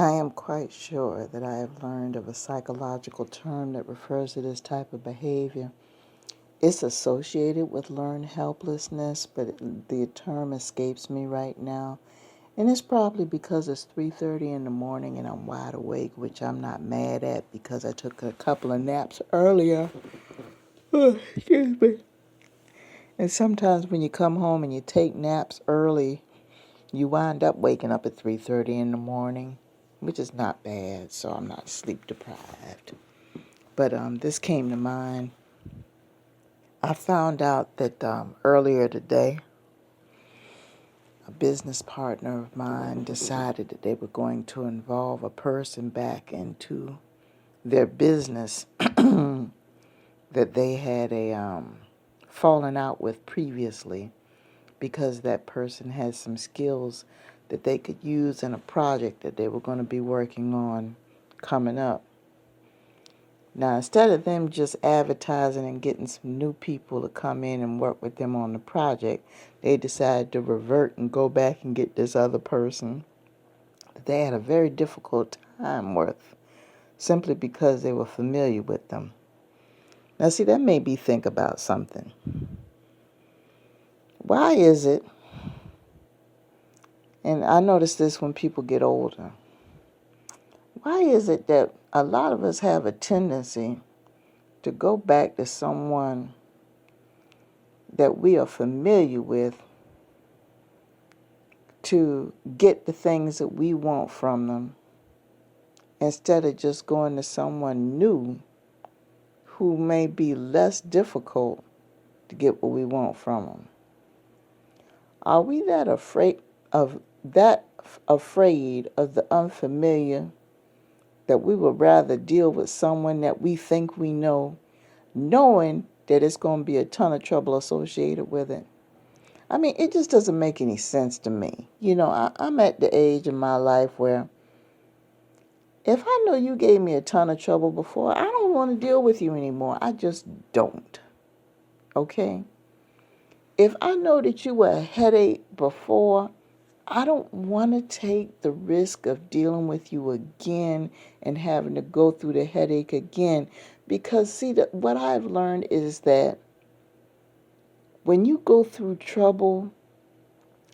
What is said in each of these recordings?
I am quite sure that I have learned of a psychological term that refers to this type of behavior. It's associated with learned helplessness, but the term escapes me right now. And it's probably because it's 3:30 in the morning and I'm wide awake, which I'm not mad at because I took a couple of naps earlier. Excuse me. And sometimes when you come home and you take naps early, you wind up waking up at 3:30 in the morning, which is not bad, so I'm not sleep deprived. But this came to mind. I found out that earlier today, a business partner of mine decided that they were going to involve a person back into their business that they had a fallen out with previously, because that person had some skills that they could use in a project that they were going to be working on coming up. Now, instead of them just advertising and getting some new people to come in and work with them on the project, they decided to revert and go back and get this other person that they had a very difficult time with, simply because they were familiar with them. Now, see, that made me think about something. Why is it, and I notice this when people get older, why is it that a lot of us have a tendency to go back to someone that we are familiar with to get the things that we want from them, instead of just going to someone new who may be less difficult to get what we want from them? Are we that afraid of the unfamiliar, that we would rather deal with someone that we think we know, knowing that it's going to be a ton of trouble associated with it? I mean, it just doesn't make any sense to me. I'm at the age in my life where if I know you gave me a ton of trouble before, I don't want to deal with you anymore. I just don't. Okay? If I know that you were a headache before, I don't want to take the risk of dealing with you again and having to go through the headache again. Because, see, what I've learned is that when you go through trouble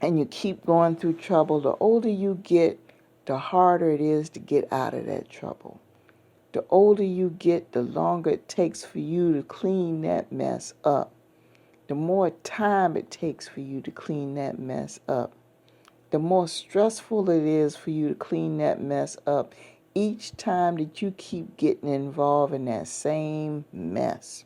and you keep going through trouble, the older you get, the harder it is to get out of that trouble. The older you get, the longer it takes for you to clean that mess up. The more time it takes for you to clean that mess up. The more stressful it is for you to clean that mess up each time that you keep getting involved in that same mess.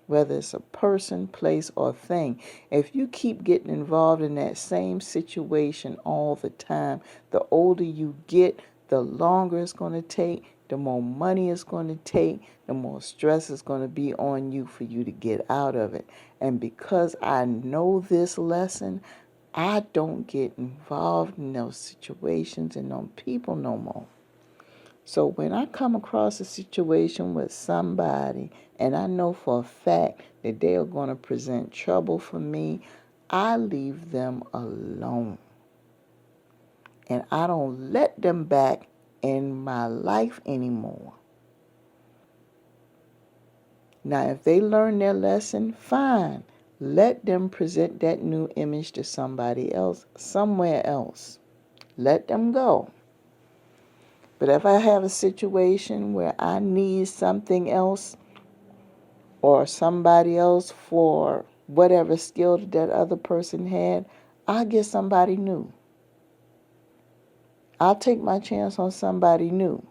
Whether it's a person, place, or thing. If you keep getting involved in that same situation all the time, the older you get, the longer it's going to take, the more money it's going to take, the more stress is going to be on you for you to get out of it. And because I know this lesson, I don't get involved in those situations and those people no more. So when I come across a situation with somebody and I know for a fact that they are going to present trouble for me, I leave them alone. And I don't let them back in my life anymore. Now, if they learn their lesson, fine. Let them present that new image to somebody else, somewhere else. Let them go. But if I have a situation where I need something else or somebody else for whatever skill that other person had, I'll get somebody new. I'll take my chance on somebody new,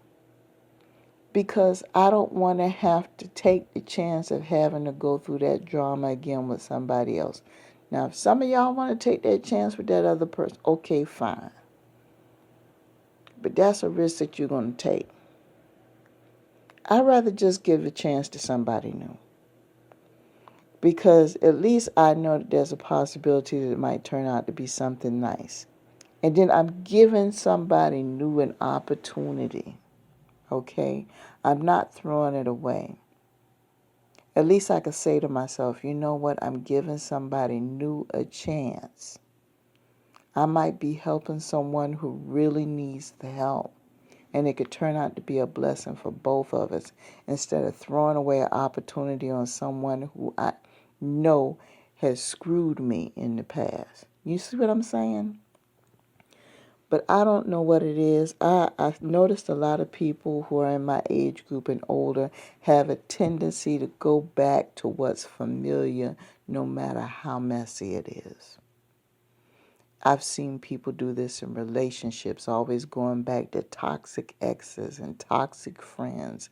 because I don't want to have to take the chance of having to go through that drama again with somebody else. Now, if some of y'all want to take that chance with that other person, okay, fine. But that's a risk that you're going to take. I'd rather just give a chance to somebody new, because at least I know that there's a possibility that it might turn out to be something nice. And then I'm giving somebody new an opportunity, okay? I'm not throwing it away. At least I could say to myself, you know what? I'm giving somebody new a chance. I might be helping someone who really needs the help. And it could turn out to be a blessing for both of us instead of throwing away an opportunity on someone who I know has screwed me in the past. You see what I'm saying? But I don't know what it is. I've noticed a lot of people who are in my age group and older have a tendency to go back to what's familiar no matter how messy it is. I've seen people do this in relationships, always going back to toxic exes and toxic friends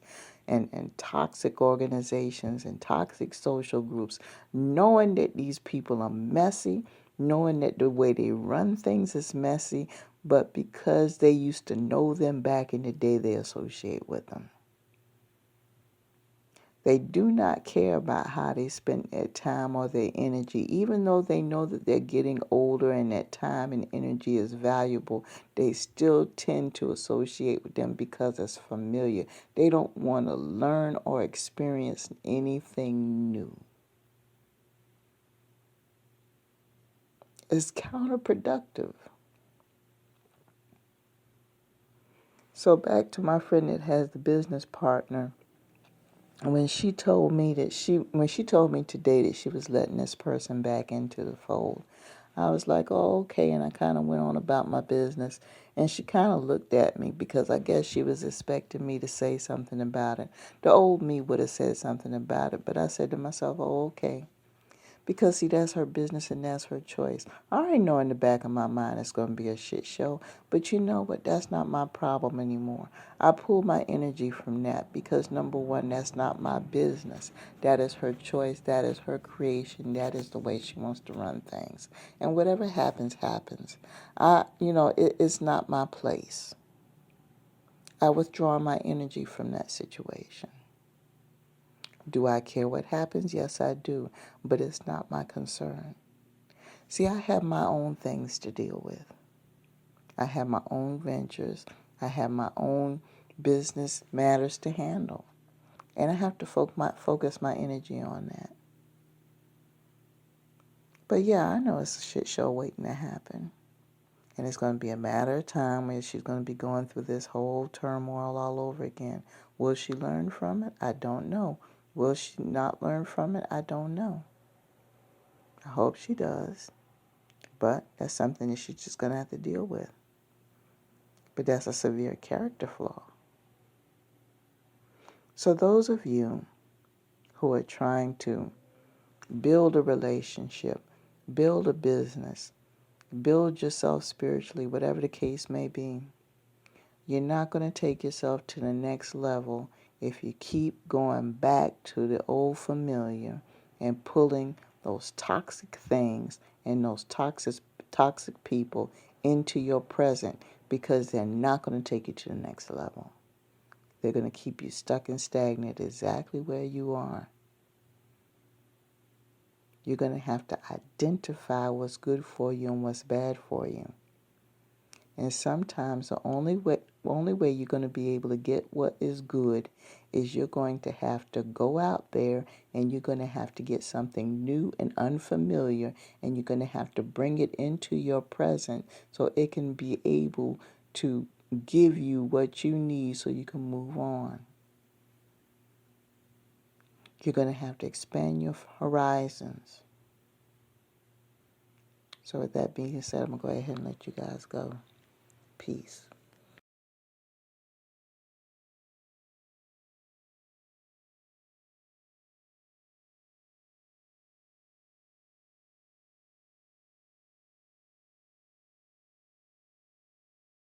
and toxic organizations and toxic social groups, knowing that these people are messy, knowing that the way they run things is messy, but because they used to know them back in the day, they associate with them. They do not care about how they spend their time or their energy. Even though they know that they're getting older and that time and energy is valuable, they still tend to associate with them because it's familiar. They don't want to learn or experience anything new. It's counterproductive. So back to my friend that has the business partner. When she told me today that she was letting this person back into the fold, I was like, oh, okay. And I kind of went on about my business. And she kind of looked at me because I guess she was expecting me to say something about it. The old me would have said something about it. But I said to myself, oh, okay. Because, see, that's her business and that's her choice. I already know in the back of my mind it's going to be a shit show. But you know what? That's not my problem anymore. I pull my energy from that because, number one, that's not my business. That is her choice. That is her creation. That is the way she wants to run things. And whatever happens, happens. It's not my place. I withdraw my energy from that situation. Do I care what happens? Yes, I do. But it's not my concern. See, I have my own things to deal with. I have my own ventures. I have my own business matters to handle. And I have to focus my energy on that. But yeah, I know it's a shit show waiting to happen. And it's going to be a matter of time where she's going to be going through this whole turmoil all over again. Will she learn from it? I don't know. Will she not learn from it? I don't know. I hope she does. But that's something that she's just going to have to deal with. But that's a severe character flaw. So those of you who are trying to build a relationship, build a business, build yourself spiritually, whatever the case may be, you're not going to take yourself to the next level if you keep going back to the old familiar and pulling those toxic things and those toxic people into your present, because they're not going to take you to the next level. They're going to keep you stuck and stagnant exactly where you are. You're going to have to identify what's good for you and what's bad for you. And sometimes the only way you're going to be able to get what is good is you're going to have to go out there and you're going to have to get something new and unfamiliar, and you're going to have to bring it into your present so it can be able to give you what you need so you can move on. You're going to have to expand your horizons. So with that being said, I'm going to go ahead and let you guys go. Peace.